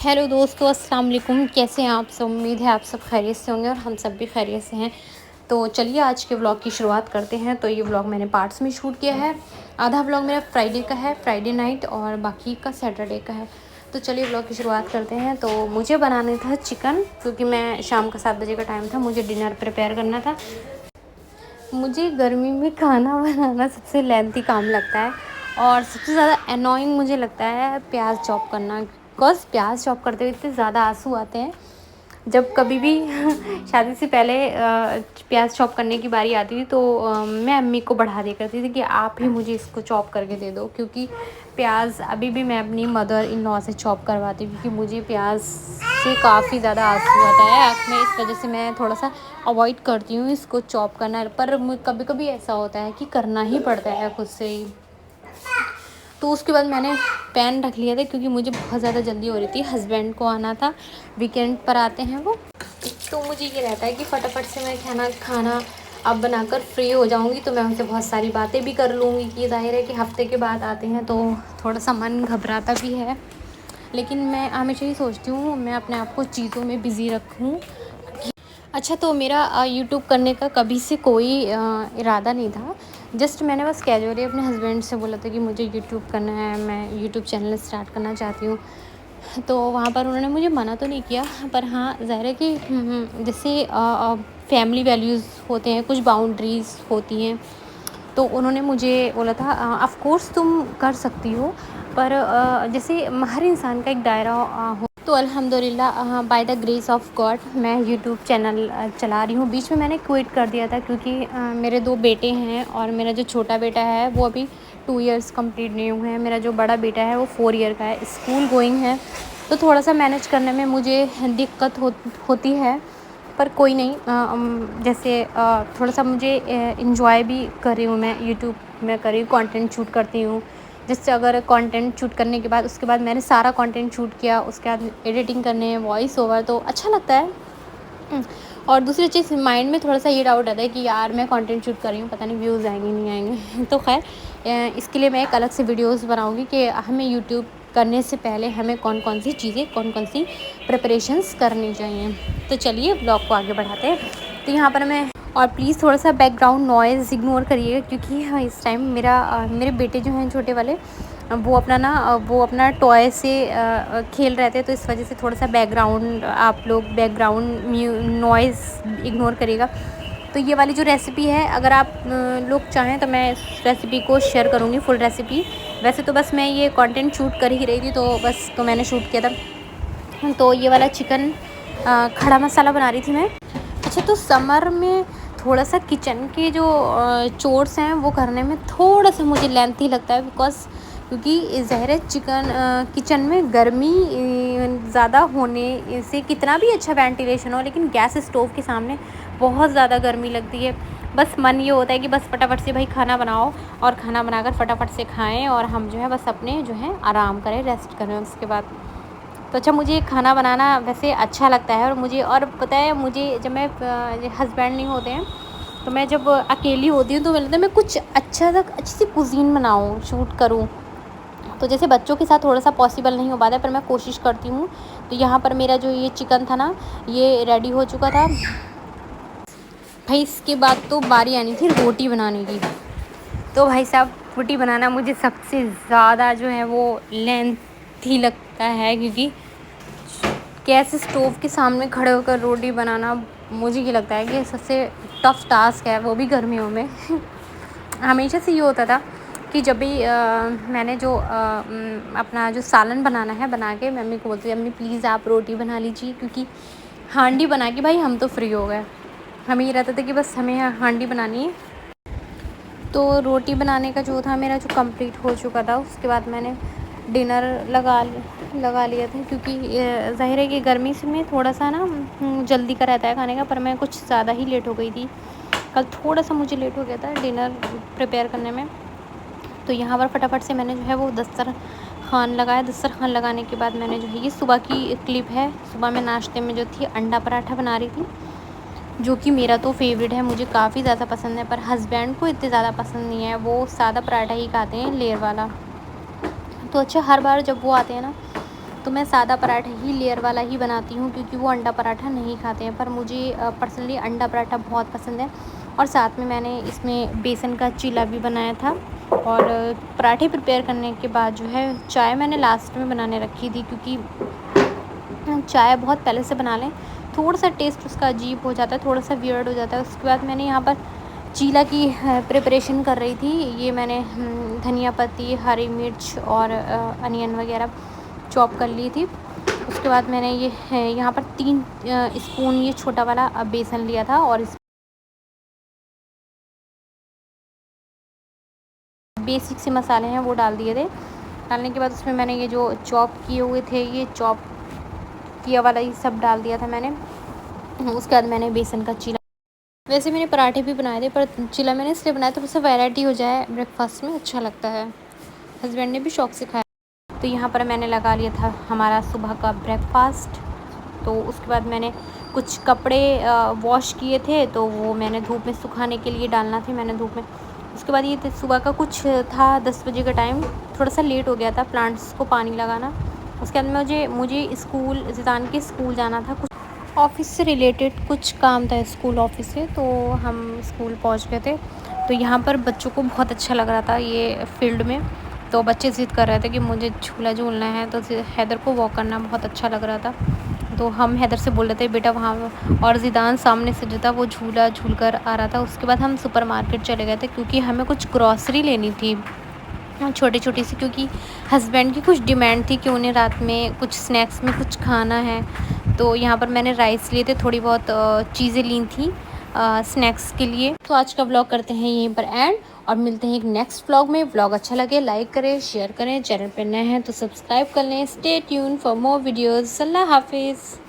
Hello दोस्तों, अस्सलाम वालेकुम। कैसे हैं आप सब? उम्मीद है आप सब खैरियत से होंगे और हम सब भी खैरियत से हैं। तो चलिए आज के व्लॉग की शुरुआत करते हैं। तो ये व्लॉग मैंने पार्ट्स में शूट किया है। आधा व्लॉग मेरा फ्राइडे का है, फ्राइडे नाइट, और बाकी का सैटरडे का है। तो चलिए व्लॉग की शुरुआत करते हैं। तो मुझे बनाना था चिकन, क्योंकि मैं शाम का 7 बजे का टाइम था, मुझे डिनर प्रिपेयर करना था। मुझे गर्मी में खाना बनाना सबसे लेंथी काम लगता है, और सबसे ज़्यादा अनोइंग मुझे लगता है प्याज चॉप करना। बिकॉज़ प्याज चॉप करते हुए इतने ज़्यादा आंसू आते हैं। जब कभी भी शादी से पहले प्याज चॉप करने की बारी आती थी, तो मैं अम्मी को बढ़ा दिया करती थी कि आप ही मुझे इसको चॉप करके दे दो, क्योंकि प्याज अभी भी मैं अपनी मदर इन लॉ से चॉप करवाती हूँ, क्योंकि मुझे प्याज से काफ़ी ज़्यादा आंसू आता है आँख में। इस वजह से मैं थोड़ा सा अवॉइड करती हूँ इसको चॉप करना। पर कभी कभी ऐसा होता है कि करना ही पड़ता है खुद से ही। तो उसके बाद मैंने पैन रख लिया था, क्योंकि मुझे बहुत ज़्यादा जल्दी हो रही थी। हस्बैंड को आना था, वीकेंड पर आते हैं वो। तो मुझे ये रहता है कि फटाफट से मैं खाना अब बनाकर फ्री हो जाऊंगी, तो मैं उनसे बहुत सारी बातें भी कर लूँगी। कि ज़ाहिर है कि हफ्ते के बाद आते हैं तो थोड़ा सा मन घबराता भी है। लेकिन मैं हमेशा ही सोचती हूँ मैं अपने आप को चीज़ों में बिज़ी रखूँ। अच्छा, तो मेरा यूट्यूब करने का कभी से कोई इरादा नहीं था। जस्ट मैंने बस कैजुअली अपने हस्बैंड से बोला था कि मुझे यूट्यूब करना है, मैं यूट्यूब चैनल स्टार्ट करना चाहती हूँ। तो वहाँ पर उन्होंने मुझे मना तो नहीं किया, पर हाँ ज़ाहिर है कि जैसे फैमिली वैल्यूज़ होते हैं, कुछ बाउंड्रीज़ होती हैं। तो उन्होंने मुझे बोला था ऑफ़ कोर्स तुम कर सकती हो, पर जैसे हर इंसान का एक दायरा हो। तो अल्हम्दुलिल्लाह by the grace of God मैं यूट्यूब चैनल चला रही हूँ। बीच में मैंने क्विट कर दिया था, क्योंकि मेरे 2 बेटे हैं, और मेरा जो छोटा बेटा है वो अभी 2 इयर्स कंप्लीट नहीं हुए हैं। मेरा जो बड़ा बेटा है वो 4 ईयर का है, स्कूल गोइंग है। तो थोड़ा सा मैनेज करने में मुझे दिक्कत होती है। पर कोई नहीं, जैसे थोड़ा सा मुझे इंजॉय भी कर रही हूँ मैं यूट्यूब में, कर रही हूँ, कंटेंट शूट करती हूँ। जैसे अगर कंटेंट शूट करने के बाद उसके बाद मैंने सारा कंटेंट शूट किया, उसके बाद एडिटिंग करने, वॉइस ओवर, तो अच्छा लगता है। और दूसरी चीज़, माइंड में थोड़ा सा ये डाउट आता है कि यार मैं कंटेंट शूट कर रही हूँ, पता नहीं व्यूज़ आएंगे नहीं आएंगे। तो खैर इसके लिए मैं एक अलग से वीडियोस बनाऊँगी कि हमें यूट्यूब करने से पहले हमें कौन कौन सी चीज़ें, कौन कौन सी प्रिपरेशंस करनी चाहिए। तो चलिए ब्लॉग को आगे बढ़ाते हैं। तो यहाँ पर मैं, और प्लीज़ थोड़ा सा बैकग्राउंड नॉइज़ इग्नोर करिएगा, क्योंकि इस टाइम मेरे बेटे जो हैं छोटे वाले, वो अपना टॉय से खेल रहे थे। तो इस वजह से थोड़ा सा बैकग्राउंड, आप लोग बैकग्राउंड नॉइज़ इग्नोर करिएगा। तो ये वाली जो रेसिपी है, अगर आप लोग चाहें तो मैं इस रेसिपी को शेयर करूँगी, फुल रेसिपी। वैसे तो बस मैं ये कंटेंट शूट कर ही रही थी, तो मैंने शूट किया था। तो ये वाला चिकन खड़ा मसाला बना रही थी मैं। अच्छा, तो समर में थोड़ा सा किचन के जो चोर्स हैं वो करने में थोड़ा सा मुझे लेंथी लगता है, क्योंकि ज़ाहिर है किचन में गर्मी ज़्यादा होने से, कितना भी अच्छा वेंटिलेशन हो, लेकिन गैस स्टोव के सामने बहुत ज़्यादा गर्मी लगती है। बस मन ये होता है कि बस फटाफट से भाई खाना बनाओ, और खाना बनाकर फटाफट से खाएं, और हम जो है बस अपने जो है आराम करें, रेस्ट करें उसके बाद। तो अच्छा, मुझे खाना बनाना वैसे अच्छा लगता है। और पता है, मुझे जब मैं हस्बैंड नहीं होते हैं, तो मैं जब अकेली होती हूँ, तो मुझे लगता है मैं कुछ अच्छी सी कुज़ीन बनाऊँ, शूट करूँ। तो जैसे बच्चों के साथ थोड़ा सा पॉसिबल नहीं हो पाता है, पर मैं कोशिश करती हूँ। तो यहाँ पर मेरा जो ये चिकन था ना, ये रेडी हो चुका था भाई। इसके बाद तो बारी आनी थी रोटी बनाने की। तो भाई साहब, रोटी बनाना मुझे सबसे ज़्यादा जो है वो लेंथी लगता है, क्योंकि गैस स्टोव के सामने खड़े होकर रोटी बनाना मुझे ये लगता है कि सबसे टफ़ टास्क है, वो भी गर्मियों में। हमेशा से ये होता था कि जब भी मैंने जो अपना जो सालन बनाना है, बना के मम्मी को बोलती, अम्मी प्लीज़ आप रोटी बना लीजिए, क्योंकि हांडी बना के भाई हम तो फ्री हो गए। हमें ये रहता था कि बस हमें हांडी बनानी है। तो रोटी बनाने का जो था मेरा, जो कंप्लीट हो चुका था, उसके बाद मैंने डिनर लगा लिया था, क्योंकि ज़ाहिर है कि गर्मी से में थोड़ा सा ना जल्दी का रहता है खाने का, पर मैं कुछ ज़्यादा ही लेट हो गई थी। कल थोड़ा सा मुझे लेट हो गया था डिनर प्रिपेयर करने में। तो यहाँ पर फटाफट से मैंने जो है वो दस्तरखान लगाया। दस्तरखान लगाने के बाद मैंने जो है, ये सुबह की क्लिप है, सुबह में नाश्ते में जो थी अंडा पराठा बना रही थी, जो कि मेरा तो फेवरेट है, मुझे काफ़ी ज़्यादा पसंद है। पर हस्बैंड को इतने ज़्यादा पसंद नहीं है, वो सादा पराठा ही खाते हैं, लेयर वाला। तो अच्छा, हर बार जब वो आते हैं ना, तो मैं सादा पराठा ही लेयर वाला ही बनाती हूँ, क्योंकि वो अंडा पराठा नहीं खाते हैं। पर मुझे पर्सनली अंडा पराठा बहुत पसंद है। और साथ में मैंने इसमें बेसन का चीला भी बनाया था। और पराठे प्रिपेयर करने के बाद जो है चाय मैंने लास्ट में बनाने रखी थी, क्योंकि चाय बहुत पहले से बना लें थोड़ा सा टेस्ट उसका अजीब हो जाता है, थोड़ा सा वियर्ड हो जाता है। उसके बाद मैंने यहाँ पर चीला की प्रिपरेशन कर रही थी। ये मैंने धनिया पत्ती, हरी मिर्च और अनियन वगैरह चॉप कर ली थी। उसके बाद मैंने ये यहाँ पर 3 स्पून ये छोटा वाला बेसन लिया था, और इस बेसिक से मसाले हैं वो डाल दिए थे। डालने के बाद उसमें मैंने ये जो चॉप किए हुए थे, ये चॉप किया वाला ये सब डाल दिया था मैंने। उसके बाद मैंने बेसन का चीला, वैसे मैंने पराठे भी बनाए थे, पर चीला मैंने इसलिए बनाया था थोड़ा सा वैरायटी हो जाए, ब्रेकफास्ट में अच्छा लगता है। हस्बैंड ने भी शौक से खाया। तो यहाँ पर मैंने लगा लिया था हमारा सुबह का ब्रेकफास्ट। तो उसके बाद मैंने कुछ कपड़े वॉश किए थे, तो वो मैंने धूप में सुखाने के लिए डालना थे मैंने धूप में। उसके बाद ये सुबह का कुछ था 10 बजे का टाइम, थोड़ा सा लेट हो गया था प्लांट्स को पानी लगाना। उसके बाद मुझे स्कूल, ज़िदान के स्कूल जाना था, कुछ ऑफ़िस से रिलेटेड कुछ काम था स्कूल ऑफ़िस से, तो हम स्कूल पहुंच गए थे। तो यहाँ पर बच्चों को बहुत अच्छा लग रहा था ये फील्ड में। तो बच्चे ज़िद कर रहे थे कि मुझे झूला झूलना है, तो हैदर को वॉक करना बहुत अच्छा लग रहा था। तो हम हैदर से बोल रहे थे बेटा वहाँ, और ज़िदान सामने से जो था वो झूला झूल कर आ रहा था। उसके बाद हम सुपरमार्केट चले गए थे, क्योंकि हमें कुछ ग्रॉसरी लेनी थी छोटी-छोटी सी, क्योंकि हस्बैंड की कुछ डिमांड थी कि उन्हें रात में कुछ स्नैक्स में कुछ खाना है। तो यहाँ पर मैंने राइस लिए थे, थोड़ी बहुत चीज़ें ली थी स्नैक्स के लिए। तो आज का व्लॉग करते हैं यहीं पर एंड, और मिलते हैं एक नेक्स्ट व्लॉग में। व्लॉग अच्छा लगे लाइक करें, शेयर करें, चैनल पर नए हैं तो सब्सक्राइब कर लें। Stay tune for more videos. Allah हाफिज़।